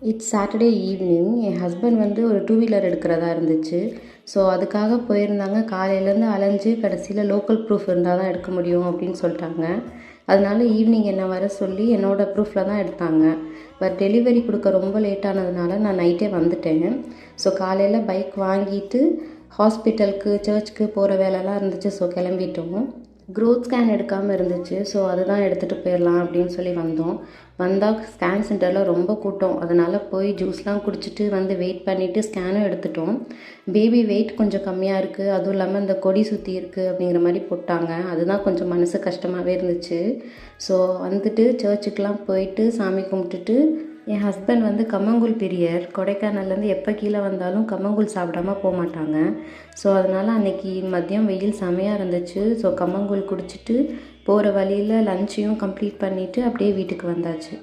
It's Saturday evening. N husband வந்து ஒரு two wheeler எடுக்கிறதா இருந்துச்சு. ஸோ அதுக்காக போயிருந்தாங்க. காலையிலேருந்து அலைஞ்சு கடைசியில் லோக்கல் ப்ரூஃப் இருந்தால் தான் எடுக்க முடியும் அப்படின்னு சொல்லிட்டாங்க. அதனால ஈவினிங் என்னை வர சொல்லி என்னோடய ப்ரூஃபில் தான் எடுத்தாங்க. பட் டெலிவரி கொடுக்க ரொம்ப லேட் ஆனதுனால நான் நைட்டே வந்துட்டேன். ஸோ காலையில் பைக் வாங்கிட்டு ஹாஸ்பிட்டலுக்கு சர்ச்சுக்கு போகிற வேலைலாம் இருந்துச்சு. ஸோ கிளம்பிட்டோம். க்ரோத் ஸ்கேன் எடுக்காமல் இருந்துச்சு. ஸோ அதுதான் எடுத்துகிட்டு போயிடலாம் அப்படின்னு சொல்லி வந்தால் ஸ்கேன் சென்டரில் ரொம்ப கூட்டம். அதனால் போய் ஜூஸ்லாம் குடிச்சிட்டு வந்து வெயிட் பண்ணிவிட்டு ஸ்கேனும் எடுத்துட்டோம். பேபி வெயிட் கொஞ்சம் கம்மியாக இருக்குது, அதுவும் இல்லாமல் இந்த கொடி சுற்றி இருக்குது அப்படிங்கிற மாதிரி போட்டாங்க. அதுதான் கொஞ்சம் மனசு கஷ்டமாகவே இருந்துச்சு. ஸோ வந்துட்டு சர்ச்சுக்கெலாம் போயிட்டு சாமி கும்பிட்டுட்டு, என் ஹஸ்பண்ட் வந்து கம்மங்கூழ் பிரியர். கொடைக்கானல்லேருந்து எப்போ கீழே வந்தாலும் கம்மங்கூழ் சாப்பிடாம போக மாட்டாங்க. ஸோ அதனால் அன்றைக்கி மதியம் வெயில் செமையாக இருந்துச்சு. ஸோ கம்மங்கூழ் குடிச்சிட்டு போகிற வழியில் லஞ்சையும் கம்ப்ளீட் பண்ணிவிட்டு அப்படியே வீட்டுக்கு வந்தாச்சு.